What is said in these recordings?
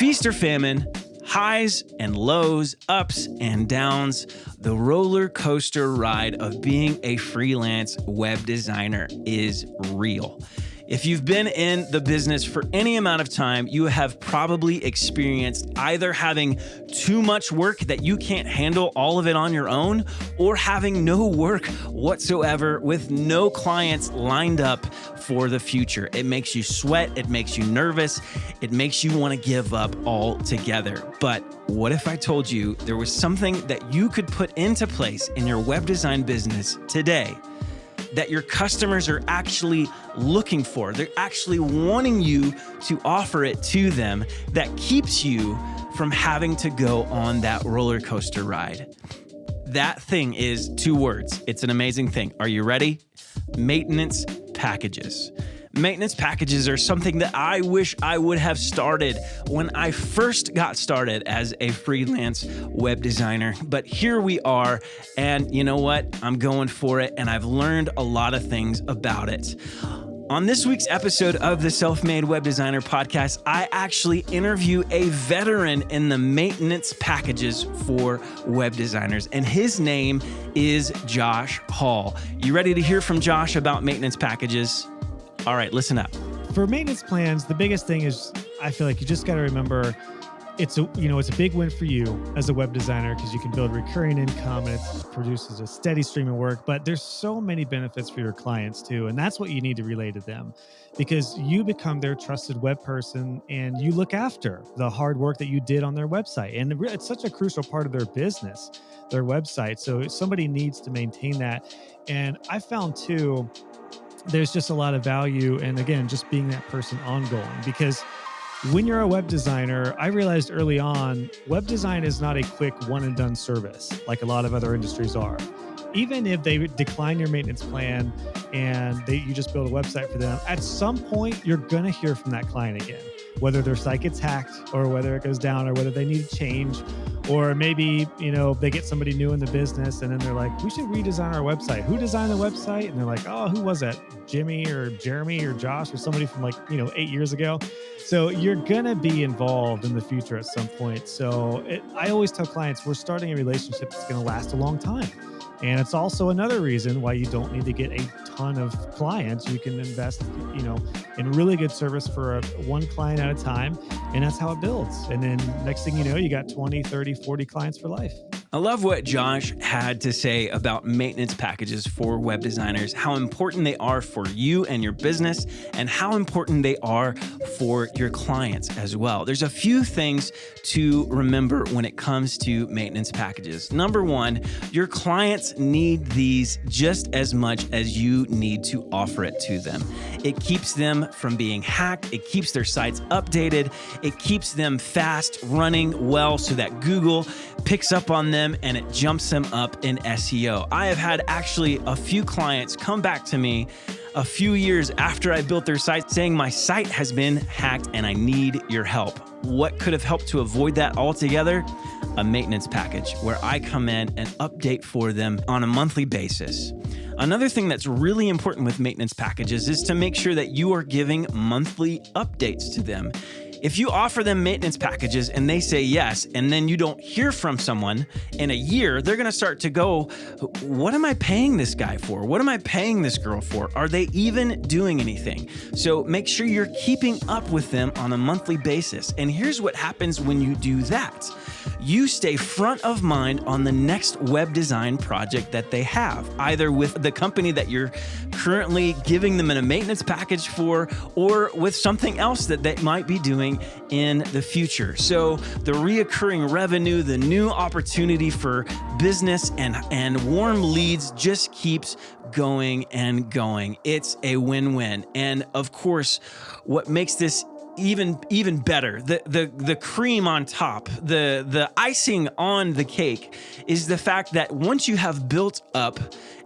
Feast or famine, highs and lows, ups and downs, the roller coaster ride of being a freelance web designer is real. If you've been in the business for any amount of time, you have probably experienced either having too much work that you can't handle all of it on your own, or having no work whatsoever with no clients lined up for the future. It makes you sweat, it makes you nervous, it makes you want to give up altogether. But what if I told you there was something that you could put into place in your web design business today that your customers are actually looking for? They're actually wanting you to offer it to them, that keeps you from having to go on that roller coaster ride. That thing is 2 words. It's an amazing thing. Are you ready? Maintenance packages. Maintenance packages are something that I wish I would have started when I first got started as a freelance web designer. But here we are, and you know what? I'm going for it, and I've learned a lot of things about it. On this week's episode of the Self-Made Web Designer Podcast, I actually interview a veteran in the maintenance packages for web designers, and his name is Josh Hall. You ready to hear from Josh about maintenance packages? All right, listen up. For maintenance plans, the biggest thing is, I feel like you just got to remember, it's a big win for you as a web designer because you can build recurring income and it produces a steady stream of work. But there's so many benefits for your clients too, and that's what you need to relay to them, because you become their trusted web person and you look after the hard work that you did on their website. And it's such a crucial part of their business, their website. So somebody needs to maintain that. And I found too, there's just a lot of value. And again, just being that person ongoing, because when you're a web designer, I realized early on, web design is not a quick one and done service like a lot of other industries are. Even if they decline your maintenance plan and you just build a website for them, at some point, you're going to hear from that client again, whether their site gets hacked or whether it goes down or whether they need to change, or maybe, they get somebody new in the business and then they're like, we should redesign our website. Who designed the website? And they're like, oh, who was that? Jimmy or Jeremy or Josh or somebody from 8 years ago. So you're going to be involved in the future at some point. So I always tell clients, we're starting a relationship that's going to last a long time. And it's also another reason why you don't need to get a ton of clients. You can invest, in really good service for one client at a time. And that's how it builds. And then next thing you know, you got 20, 30, 40 clients for life. I love what Josh had to say about maintenance packages for web designers, how important they are for you and your business, and how important they are for your clients as well. There's a few things to remember when it comes to maintenance packages. Number one, your clients need these just as much as you need to offer it to them. It keeps them from being hacked. It keeps their sites updated. It keeps them fast, running well so that Google picks up on them and it jumps them up in SEO. I have had actually a few clients come back to me a few years after I built their site saying, my site has been hacked and I need your help. What could have helped to avoid that altogether? A maintenance package where I come in and update for them on a monthly basis. Another thing that's really important with maintenance packages is to make sure that you are giving monthly updates to them. If you offer them maintenance packages and they say yes, and then you don't hear from someone in a year, they're going to start to go, what am I paying this guy for? What am I paying this girl for? Are they even doing anything? So make sure you're keeping up with them on a monthly basis. And here's what happens when you do that. You stay front of mind on the next web design project that they have, either with the company that you're currently giving them a maintenance package for, or with something else that they might be doing in the future. So the reoccurring revenue, the new opportunity for business and warm leads just keeps going and going. It's a win-win. And of course, what makes this even better, the cream on top, the icing on the cake is the fact that once you have built up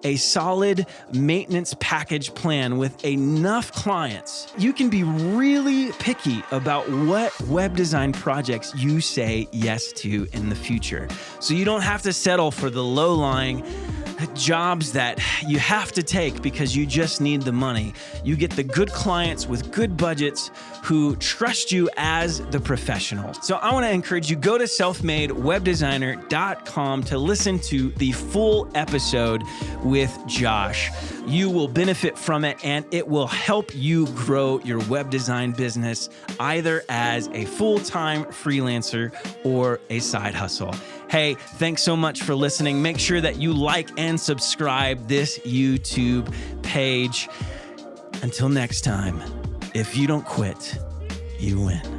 a solid maintenance package plan with enough clients, you can be really picky about what web design projects you say yes to in the future. So you don't have to settle for the low-lying jobs that you have to take because you just need the money. You get the good clients with good budgets who trust you as the professional. So I want to encourage you, go to selfmadewebdesigner.com to listen to the full episode with Josh. You will benefit from it, and it will help you grow your web design business either as a full-time freelancer or a side hustle. Hey, thanks so much for listening. Make sure that you like and subscribe this YouTube page. Until next time, if you don't quit, you win.